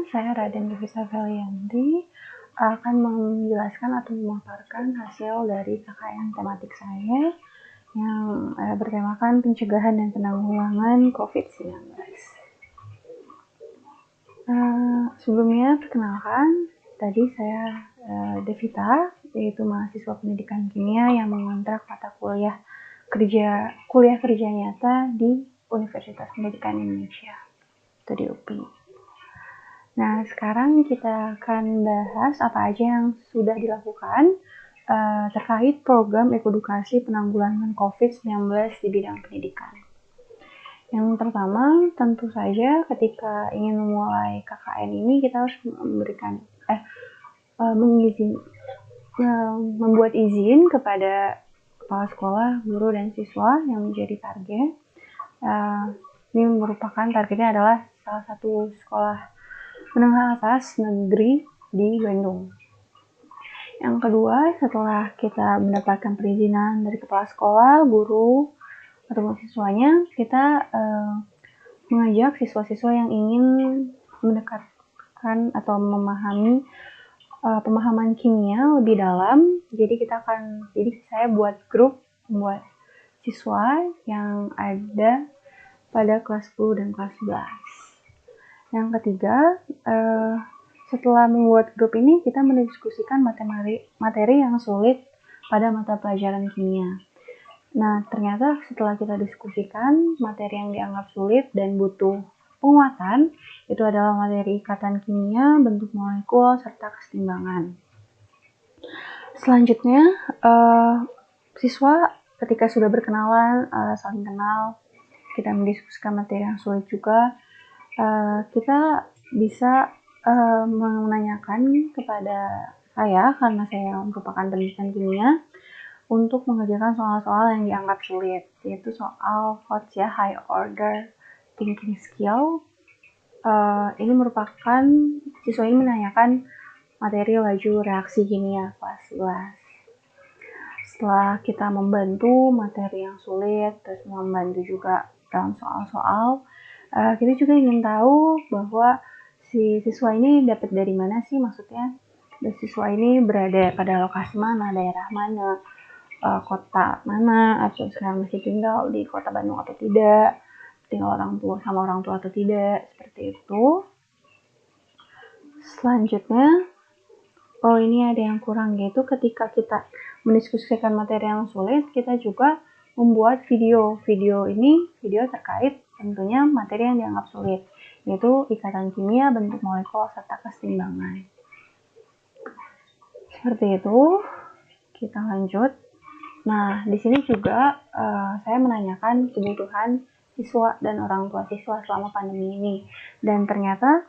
saya Raden Devisa Valianti akan menjelaskan atau memaparkan hasil dari KKN tematik saya yang bertemakan pencegahan dan penanggulangan COVID-19. Sebelumnya, perkenalkan, tadi saya Devita, yaitu mahasiswa pendidikan kimia yang mengontrak mata kuliah kerja nyata di Universitas Pendidikan Indonesia, atau di UPI. Nah, sekarang kita akan bahas apa aja yang sudah dilakukan terkait program edukasi penanggulangan COVID-19 di bidang pendidikan. Yang pertama, tentu saja ketika ingin memulai KKN ini kita harus membuat izin kepada kepala sekolah, guru, dan siswa yang menjadi target. Ini merupakan targetnya adalah salah satu sekolah menengah atas negeri di Bandung. Yang kedua, setelah kita mendapatkan perizinan dari kepala sekolah, guru, atau siswanya, kita mengajak siswa-siswa yang ingin mendekatkan atau memahami pemahaman kimia lebih dalam. Jadi saya buat grup membuat siswa yang ada pada kelas 10 dan kelas 11. Yang ketiga, setelah membuat grup ini, kita mendiskusikan materi yang sulit pada mata pelajaran kimia. Nah, ternyata setelah kita diskusikan, materi yang dianggap sulit dan butuh penguatan, itu adalah materi ikatan kimia, bentuk molekul, serta kesetimbangan. Selanjutnya, siswa ketika sudah berkenalan, saling kenal, kita mendiskusikan materi yang sulit juga, kita bisa menanyakan kepada saya, karena saya merupakan pendidikan kimia, untuk mengerjakan soal-soal yang dianggap sulit, yaitu soal HOTS, High Order Thinking Skill. Ini merupakan siswa ini menanyakan materi laju reaksi kimia kelas 11. Setelah kita membantu materi yang sulit, terus membantu juga dalam soal-soal, kita juga ingin tahu bahwa si siswa ini dapat dari mana sih, maksudnya siswa ini berada pada lokasi mana, daerah mana, kota mana, atau sekarang masih tinggal di kota Bandung atau tidak, tinggal sama orang tua atau tidak, seperti itu. Selanjutnya, ini ada yang kurang, yaitu ketika kita mendiskusikan materi yang sulit, kita juga membuat video terkait tentunya materi yang dianggap sulit, yaitu ikatan kimia, bentuk molekul, serta kesetimbangan. Seperti itu. Kita lanjut. Nah, di sini juga saya menanyakan kebutuhan siswa dan orang tua siswa selama pandemi ini. Dan ternyata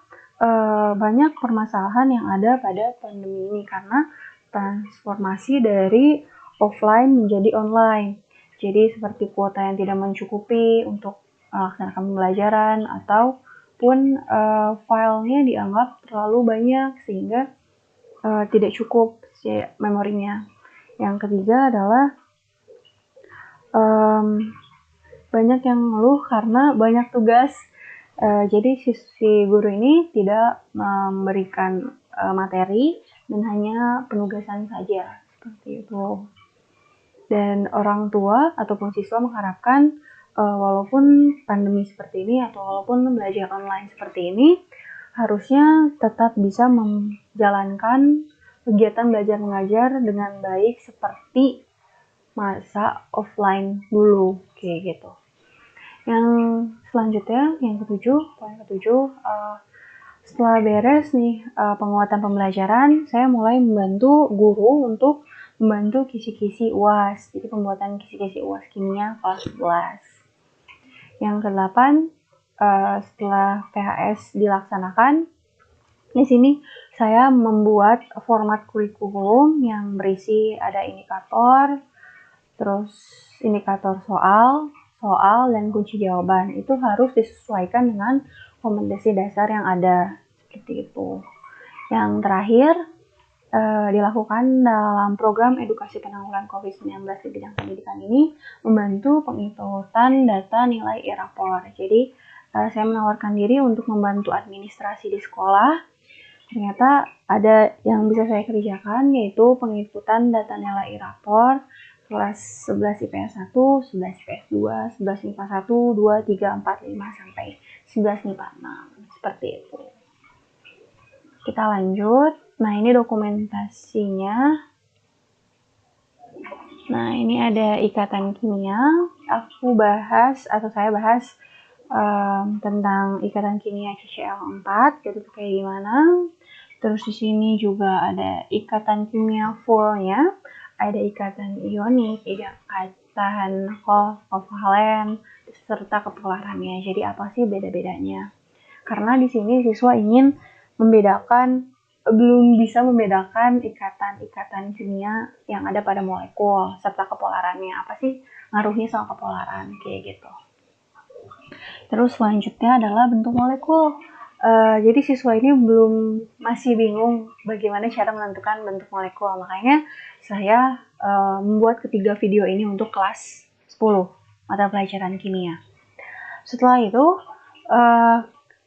banyak permasalahan yang ada pada pandemi ini karena transformasi dari offline menjadi online. Jadi seperti kuota yang tidak mencukupi untuk melaksanakan pembelajaran, ataupun filenya dianggap terlalu banyak sehingga tidak cukup memorinya. Yang ketiga adalah banyak yang ngeluh karena banyak tugas. Jadi si guru ini tidak memberikan materi dan hanya penugasan saja, seperti itu. Dan orang tua ataupun siswa mengharapkan walaupun pandemi seperti ini atau walaupun belajar online seperti ini, harusnya tetap bisa menjalankan kegiatan belajar mengajar dengan baik seperti masa offline dulu, kayak gitu. Yang selanjutnya, poin ketujuh, setelah beres nih penguatan pembelajaran, saya mulai membantu guru untuk membantu kisi-kisi UAS, jadi pembuatan kisi-kisi UAS kimia kelas 11. Yang ke-8, setelah PHS dilaksanakan, di sini saya membuat format kurikulum yang berisi ada indikator, terus indikator soal, dan kunci jawaban. Itu harus disesuaikan dengan kompetensi dasar yang ada, seperti itu. Yang terakhir, dilakukan dalam program edukasi penanggulangan COVID-19 di bidang pendidikan ini, membantu penginputan data nilai e-rapor. Jadi saya menawarkan diri untuk membantu administrasi di sekolah. Ternyata ada yang bisa saya kerjakan, yaitu penginputan data nilai rapor kelas 11 IPS 1, 11 IPS 2, 11 MIPA 1, 2, 3, 4, 5, sampai 11 MIPA 6. Seperti itu. Kita lanjut. Nah, ini dokumentasinya. Nah, ini ada ikatan kimia. Saya bahas tentang ikatan kimia CCl4, gitu kayak gimana. Terus di sini juga ada ikatan kimia fullnya, ada ikatan ionik, ikatan kovalen, serta kepolarannya. Jadi apa sih beda-bedanya? Karena di sini siswa ingin belum bisa membedakan ikatan-ikatan kimia yang ada pada molekul serta kepolarannya. Apa sih ngaruhnya sama kepolaran, kayak gitu. Terus selanjutnya adalah bentuk molekul. Jadi siswa ini masih bingung bagaimana cara menentukan bentuk molekul. Makanya saya membuat ketiga video ini untuk kelas 10 mata pelajaran kimia. Setelah itu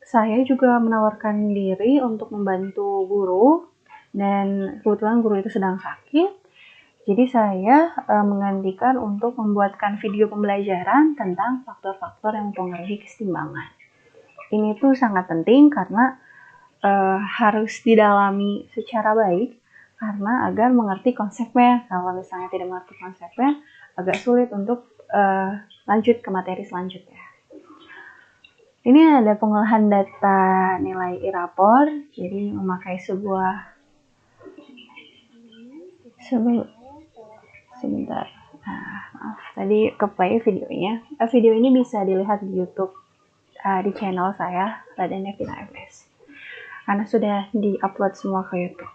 saya juga menawarkan diri untuk membantu guru, dan kebetulan guru itu sedang sakit. Jadi saya menggantikan untuk membuatkan video pembelajaran tentang faktor-faktor yang mempengaruhi keseimbangan. Ini tuh sangat penting karena harus didalami secara baik, karena agar mengerti konsepnya. Kalau misalnya tidak mengerti konsepnya, agak sulit untuk lanjut ke materi selanjutnya. Ini ada pengolahan data nilai rapor, jadi memakai sebentar. Maaf, tadi keplay videonya. Video ini bisa dilihat di YouTube di channel saya, Raden Devina MS, karena sudah di-upload semua ke YouTube.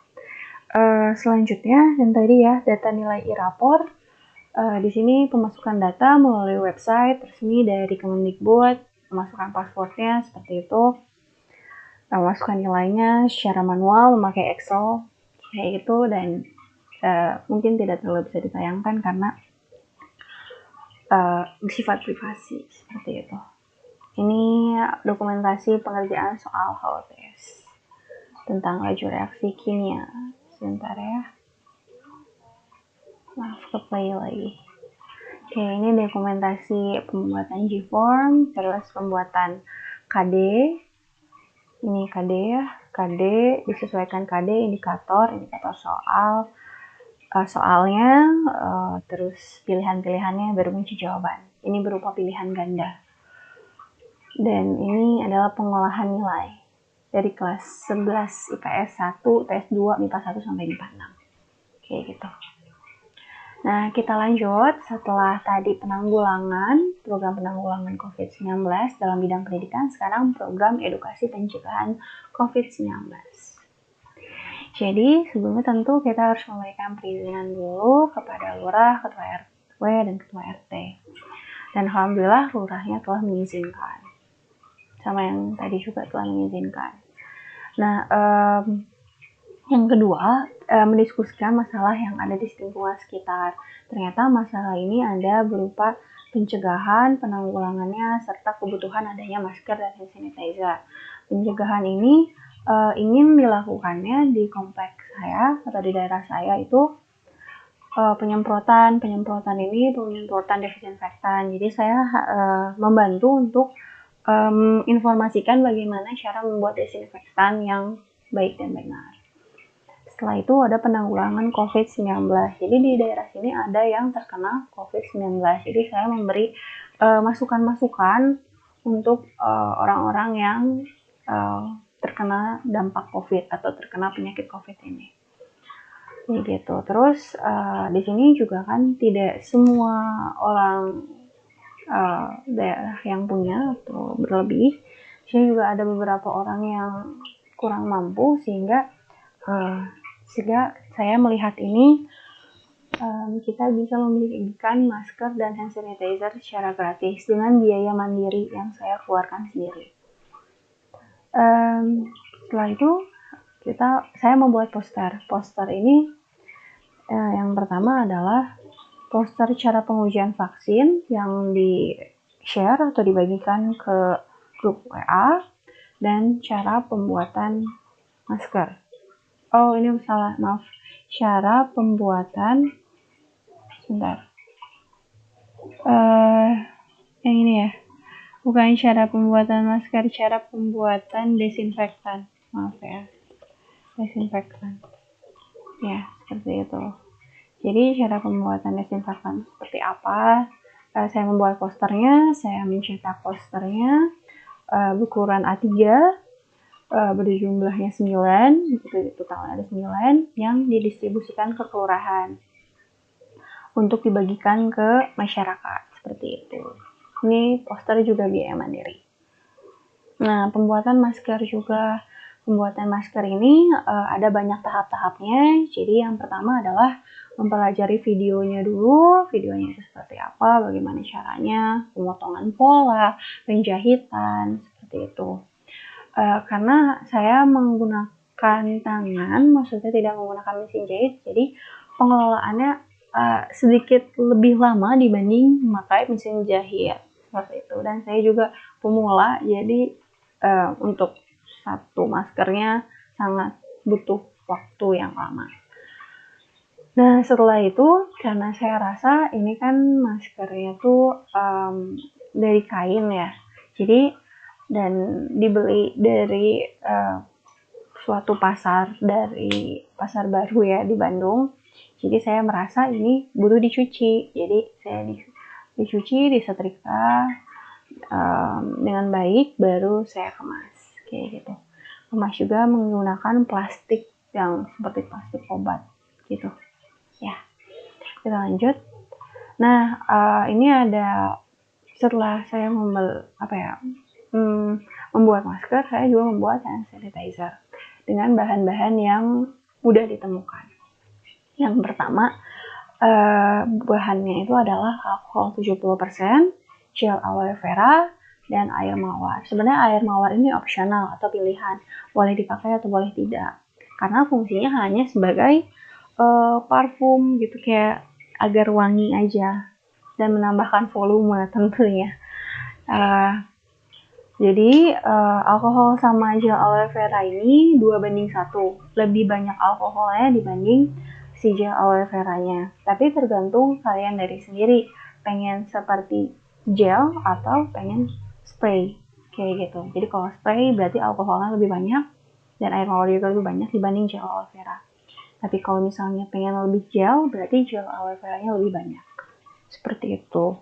Selanjutnya, yang tadi ya, data nilai rapor. Di sini pemasukan data melalui website resmi dari Kemendikbud, memasukkan passwordnya seperti itu, memasukkan nilainya secara manual memakai Excel kayak gitu, dan mungkin tidak terlalu bisa ditayangkan karena bersifat privasi seperti itu. Ini dokumentasi pengerjaan soal HOTS tentang laju reaksi kimia. Sebentar ya. Maaf, ke play lagi. Oke, ini dokumentasi pembuatan G-form, terus pembuatan KD. Ini KD ya. KD disesuaikan KD, indikator soal, soalnya, terus pilihan-pilihannya berbentuk jawaban. Ini berupa pilihan ganda. Dan ini adalah pengolahan nilai dari kelas 11 IPS 1, TS 2, MIPA 1 sampai MIPA 6. Kayak gitu. Nah, kita lanjut. Setelah tadi program penanggulangan COVID-19 dalam bidang pendidikan, sekarang program edukasi pencegahan COVID-19. Jadi, sebelumnya tentu kita harus memberikan perizinan dulu kepada lurah, ketua RW, dan ketua RT. Dan alhamdulillah lurahnya telah mengizinkan. Sama yang tadi juga telah mengizinkan. Nah, yang kedua, mendiskusikan masalah yang ada di lingkungan sekitar. Ternyata masalah ini ada berupa pencegahan, penanggulangannya, serta kebutuhan adanya masker dan hand sanitizer. Pencegahan ini ingin dilakukannya di kompleks saya atau di daerah saya itu penyemprotan desinfektan. Jadi saya membantu untuk informasikan bagaimana cara membuat desinfektan yang baik dan benar. Setelah itu ada penanggulangan COVID-19. Jadi di daerah sini ada yang terkena COVID-19. Jadi saya memberi masukan-masukan untuk orang-orang yang terkena dampak COVID atau terkena penyakit COVID ini. Gitu. Terus di sini juga kan tidak semua orang daerah yang punya atau berlebih. Sini juga ada beberapa orang yang kurang mampu, sehingga saya melihat ini kita bisa memberikan masker dan hand sanitizer secara gratis dengan biaya mandiri yang saya keluarkan sendiri. Setelah itu saya membuat poster. Poster ini yang pertama adalah poster cara pengujian vaksin yang di-share atau dibagikan ke grup WA, dan cara pembuatan masker. Oh, ini salah, maaf. Cara pembuatan, sebentar. Yang ini ya. Bukan cara pembuatan masker, cara pembuatan desinfektan. Maaf ya. Desinfektan. Ya, seperti itu. Jadi cara pembuatan desinfektan seperti apa? Saya membuat posternya, saya mencetak posternya, berukuran A3, berjumlahnya 9, itu totalnya ada 9 yang didistribusikan ke kelurahan untuk dibagikan ke masyarakat, seperti itu. Ini poster juga biaya mandiri. Nah, pembuatan masker juga. Pembuatan masker ini ada banyak tahap-tahapnya. Jadi yang pertama adalah mempelajari videonya dulu, videonya itu seperti apa, bagaimana caranya, pemotongan pola, penjahitan, seperti itu. Karena saya menggunakan tangan, maksudnya tidak menggunakan mesin jahit, jadi pengelolaannya sedikit lebih lama dibanding memakai mesin jahit, seperti itu. Dan saya juga pemula, jadi untuk satu maskernya sangat butuh waktu yang lama. Nah, setelah itu, karena saya rasa ini kan maskernya tuh dari kain ya, jadi dan dibeli dari suatu pasar, dari pasar baru ya di Bandung. Jadi saya merasa ini butuh dicuci, jadi saya dicuci, disetrika dengan baik, baru saya kemas kayak gitu. Kemas juga menggunakan plastik yang seperti plastik obat gitu ya. Kita lanjut. Nah, ini ada, setelah saya membuat masker, saya juga membuat hand sanitizer dengan bahan-bahan yang mudah ditemukan. Yang pertama, bahannya itu adalah alkohol 70%, gel aloe vera, dan air mawar. Sebenarnya air mawar ini opsional atau pilihan, boleh dipakai atau boleh tidak, karena fungsinya hanya sebagai parfum gitu, kayak agar wangi aja dan menambahkan volume tentunya. Jadi alkohol sama gel aloe vera ini 2:1, lebih banyak alkoholnya dibanding si gel aloe veranya. Tapi tergantung kalian dari sendiri, pengen seperti gel atau pengen spray kayak gitu. Jadi kalau spray berarti alkoholnya lebih banyak dan air mawar juga lebih banyak dibanding gel aloe vera. Tapi kalau misalnya pengen lebih gel, berarti gel aloe veranya lebih banyak. Seperti itu.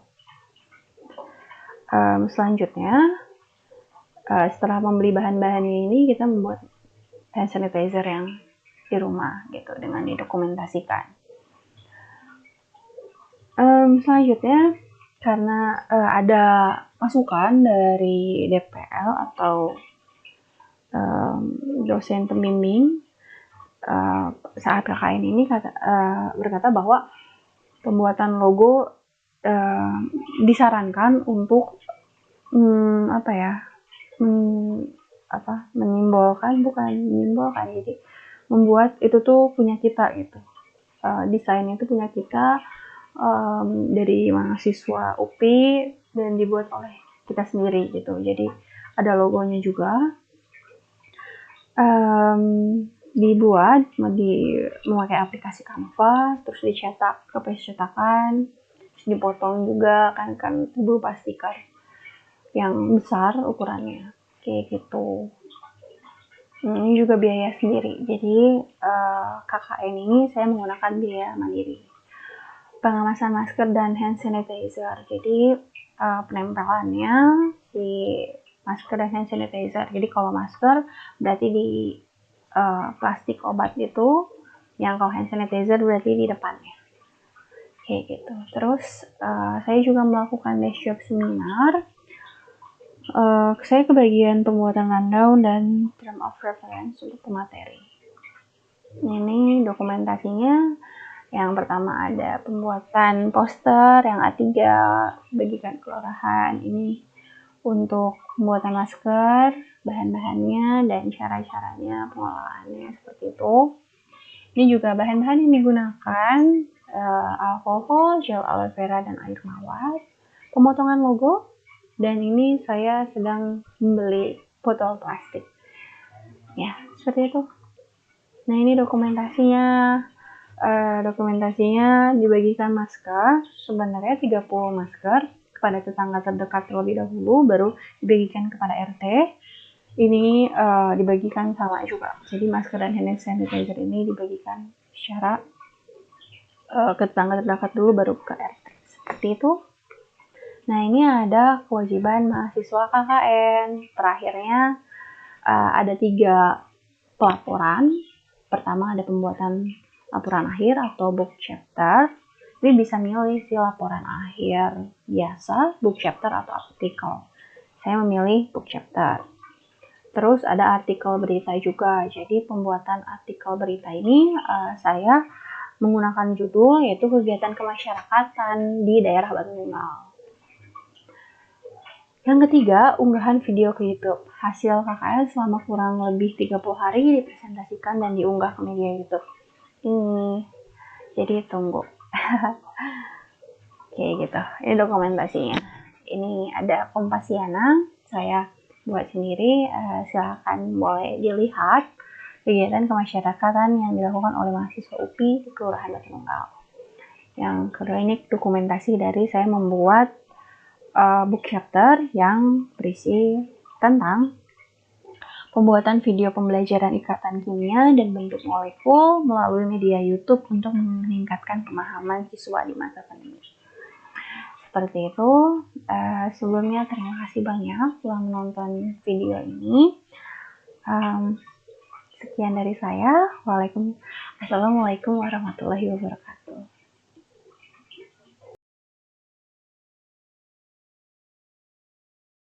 Selanjutnya, setelah membeli bahan-bahannya ini, kita membuat hand sanitizer yang di rumah gitu dengan didokumentasikan. Selanjutnya, karena ada masukan dari DPL atau dosen pembimbing saat KKN ini berkata bahwa pembuatan logo disarankan untuk menyimbolkan, jadi membuat itu tuh punya kita gitu. Desain itu punya kita, dari mahasiswa UPI dan dibuat oleh kita sendiri gitu. Jadi ada logonya juga, dibuat memakai aplikasi Canva, terus dicetak ke cetakan, terus dipotong juga kan berupa stiker yang besar ukurannya kayak gitu. Ini juga biaya sendiri, jadi KKN ini saya menggunakan biaya mandiri. Pengemasan masker dan hand sanitizer, jadi penempelannya si masker dan hand sanitizer. Jadi kalau masker berarti di plastik obat itu, yang kalau hand sanitizer berarti di depannya kayak gitu. Terus saya juga melakukan desk job seminar. Saya kebagian pembuatan rundown dan term of reference untuk pemateri. Ini dokumentasinya. Yang pertama ada pembuatan poster yang A3, bagikan kelurahan. Ini untuk pembuatan masker, bahan-bahannya dan cara-caranya pengolahannya seperti itu. Ini juga bahan-bahan yang digunakan, alkohol, gel aloe vera, dan air mawar. Pemotongan logo, Dan ini saya sedang membeli botol plastik. Ya, seperti itu. Nah, ini dokumentasinya. Dokumentasinya dibagikan masker, sebenarnya 30 masker kepada tetangga terdekat terlebih dahulu, baru dibagikan kepada RT. Ini dibagikan sama juga. Jadi masker dan hand sanitizer ini dibagikan secara ke tetangga terdekat dulu, baru ke RT. Seperti itu. Nah, ini ada kewajiban mahasiswa KKN. Terakhirnya ada 3 pelaporan. Pertama ada pembuatan laporan akhir atau book chapter. Ini bisa milih si laporan akhir biasa, book chapter atau artikel. Saya memilih book chapter. Terus ada artikel berita juga. Jadi pembuatan artikel berita ini saya menggunakan judul yaitu kegiatan kemasyarakatan di daerah Batu Tunggal. Yang ketiga, unggahan video ke YouTube. Hasil KKN selama kurang lebih 30 hari dipresentasikan dan diunggah ke media YouTube. Ini jadi tunggu. Oke gitu, ini dokumentasinya. Ini ada Kompasiana, saya buat sendiri. Silahkan boleh dilihat kegiatan kemasyarakatan yang dilakukan oleh mahasiswa UPI di Kelurahan Batu Tunggal. Yang kedua, ini dokumentasi dari saya membuat book chapter yang berisi tentang pembuatan video pembelajaran ikatan kimia dan bentuk molekul melalui media YouTube untuk meningkatkan pemahaman siswa di masa pandemi. Seperti itu. Sebelumnya terima kasih banyak telah menonton video ini. Sekian dari saya. Assalamualaikum warahmatullahi wabarakatuh.